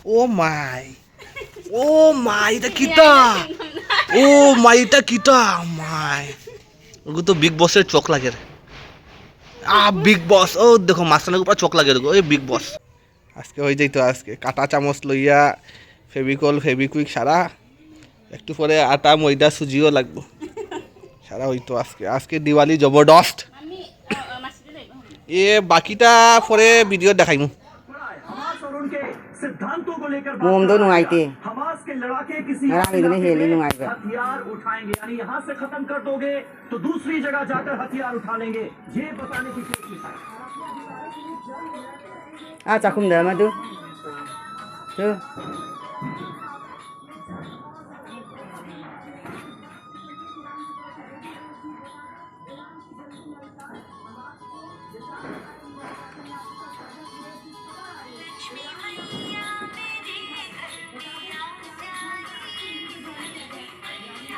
ও মাই, ও মাই, এটা কিটা? ও মাই, এটা কিটা? মাই, ওগুলো তো বিগ বসের চোখ লাগে রে। বিগ বস, ও দেখো মাঝখানে উপর চোখ লাগে, দেখো ওই বিগ বস। আজকে হয়ে যাইতো, আজকে কাটা চামচ লইয়া ফেভিকল ফেভিকুইক সারা, একটু পরে আটা ময়দা সুজিও লাগবো, সারা হইতো আজকে। আজকে দিওয়ালি জবরদস্ত। এ বাকিটা পরে ভিডিও দেখাইমু। सिद्धांतों को लेकर मोम दो नुंगाइते हमास के लड़ाके किसी यार इतने हेली नुंगाई पे हथियार उठाएंगे, यानी यहाँ से खत्म कर दोगे तो दूसरी जगह जाकर हथियार उठा लेंगे, ये बताने की कोशिश है। आ चाकुम दे मैं तू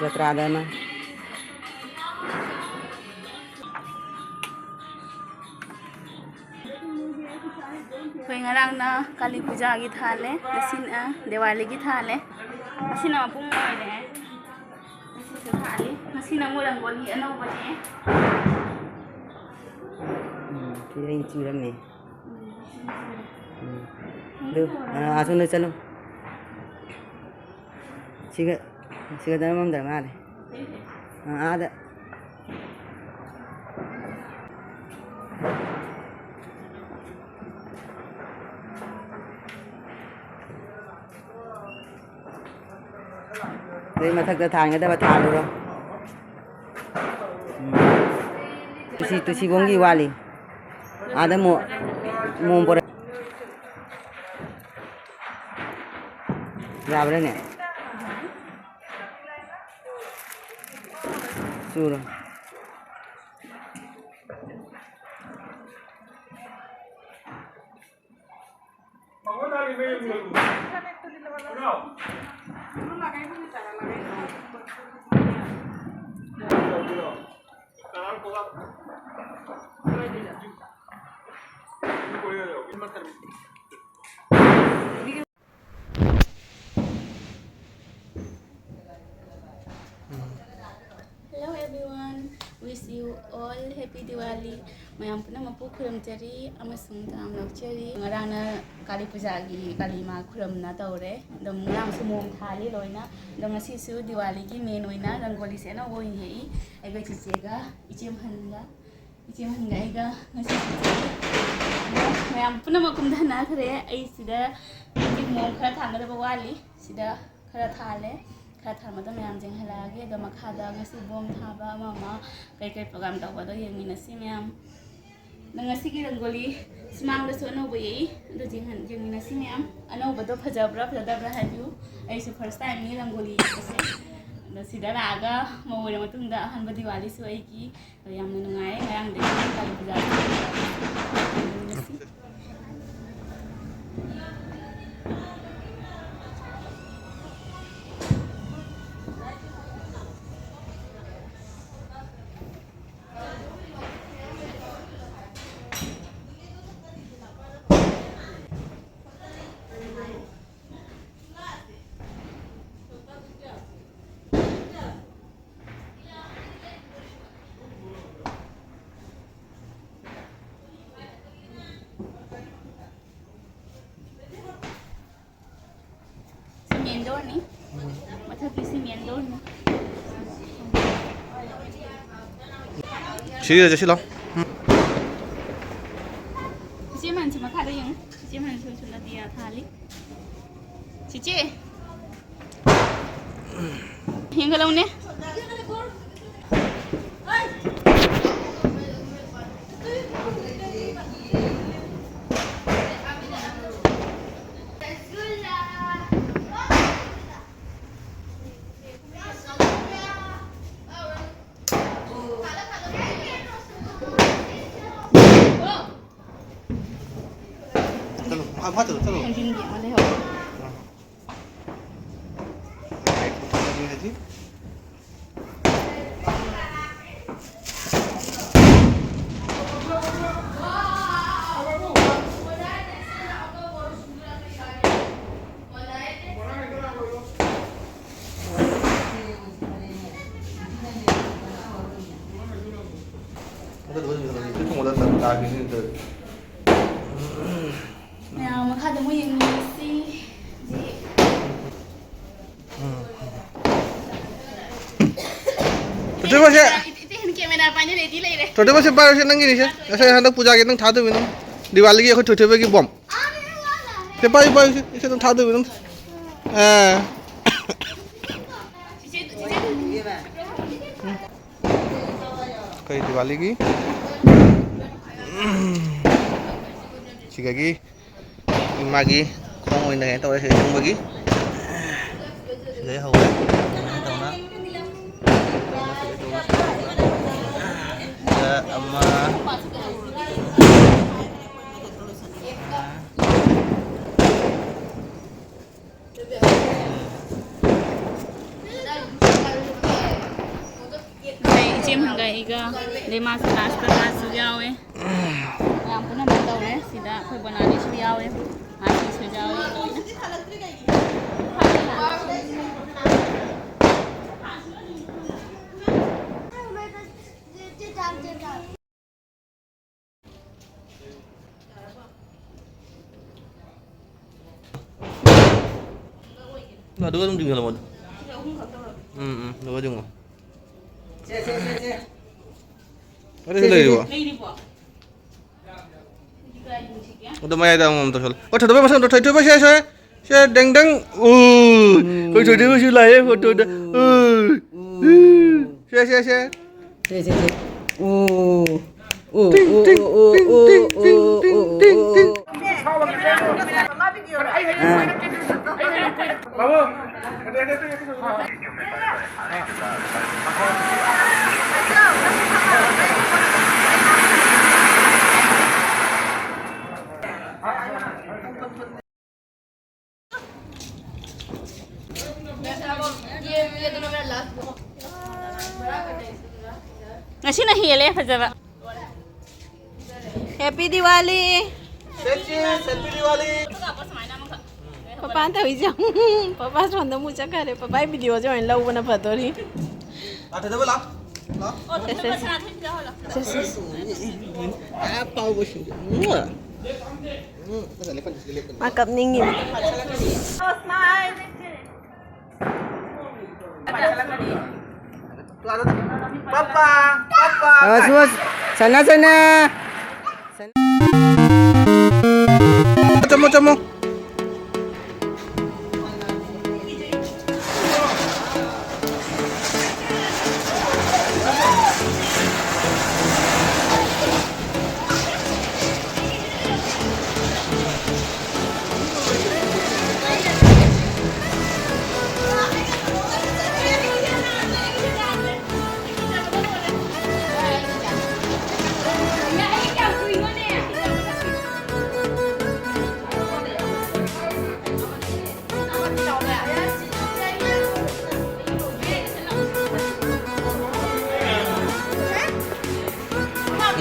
जत्रा दे मैं Koi ngarang na Kali Puja gi thale, asin a Diwali gi thale. Asin na pung moi de. Asin se thale, asin na murang goli ano ba de. किधर इन चूरन में दो आ सुनो चलो सिगा सिगा दर मम दर मारे आ the đây mà thật ra thang người ta mà thang được không? Tusi bongi wali. Ada mau por. Berapa ni? Suruh. Hello everyone, wish you all happy Diwali. Mayam puna mapu khuram jari amasung tam lok jari. Ngarang na Kali Puja gi Kali ma khuram na tawre. Dam ngang sumom thali loina. Dam ngasi su Diwali gi main oina rangoli se na woi hei. Aiga chichega ichem hanga. Ichem hanga aiga ngasi chichega. Mayam puna makum dhana khare ai sida gi mom khara thanga da bawali sida khara thale. Khara thama da mayam jeng halage da makhada ngasi bom thaba mama kai kai program tawba do yengmina si mayam. Ngasi gi rangoli smang da so no boyi do jengmina si mayam. Ano ba do phajabra phajabra hayu. Ai su first time ni rangoli ase. Da sida raga mawure matung da han ba Diwali su ai ki yam nungai ngayang de Kali Puja. Miendo ni, macam kisi miendo ni. ঠিক আছে ছিল। Cici man cuma kada yang, cici man cuma cuma dia thali. Cici, yang kalau ni? চলো Yang tinggi mana hau? daging itu. Nah, makanya mau yang isi. Betul Mas ya? Itu yang kamera apanya ready lah ini. Tote Mas baru seneng gini sih. Saya hendak puja kita thadu minum. Diwali ki aku tote bagi bom. Siapa ibu itu thadu minum. Kayak Diwali ki. Jika ki imagi không mình này tôi sẽ không bagi. Lấy hầu. Ama chim hàng gầy cơ để mà pasta sujaw eh yang punya tahu eh tidak kau banani sujaw eh masih sujaw Nah, dua dong juga lemon. Dua juga. Ada sih lagi pak. Udah maya dah ngom terus. Oh, tapi masa udah itu apa sih saya deng deng. Kau jadi masih lain foto dah. Saya. Nasi nahi le fajaba. Happy Diwali. Happy Diwali. Papa anta hui jam. Papa sonda mucha kare. Papa video jo in lau bana patori. Ada dah belum? Apa bos? Makap ningi. Papa. Semua sana. Cemo.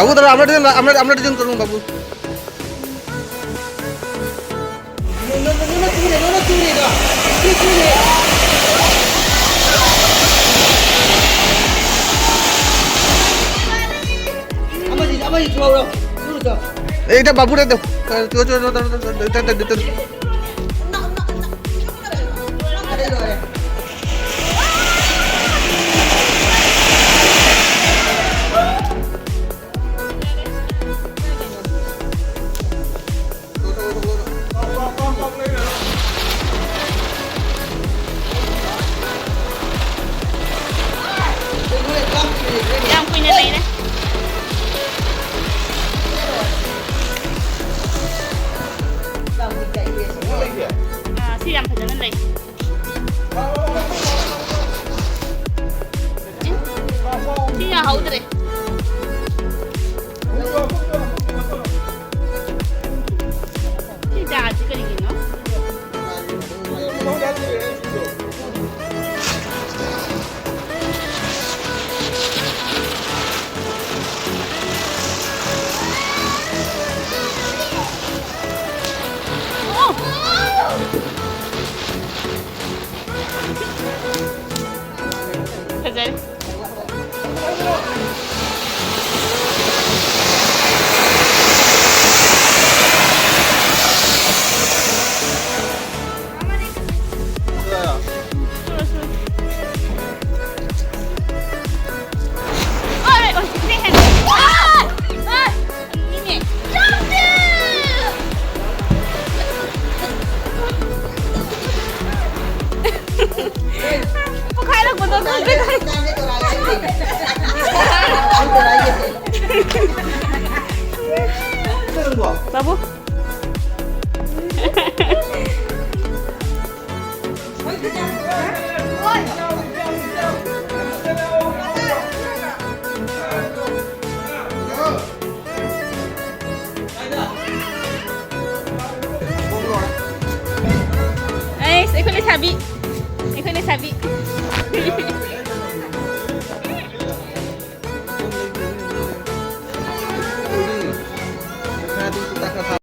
বাবু দাঁড়া আমরা design করুন বাবু এইটা বাবুরে দাও Yang punya lain eh. Siram pajangan lain. Siya hau deh. Siya aja kali no. Fazer. Babu. Eh, saya kulit habis.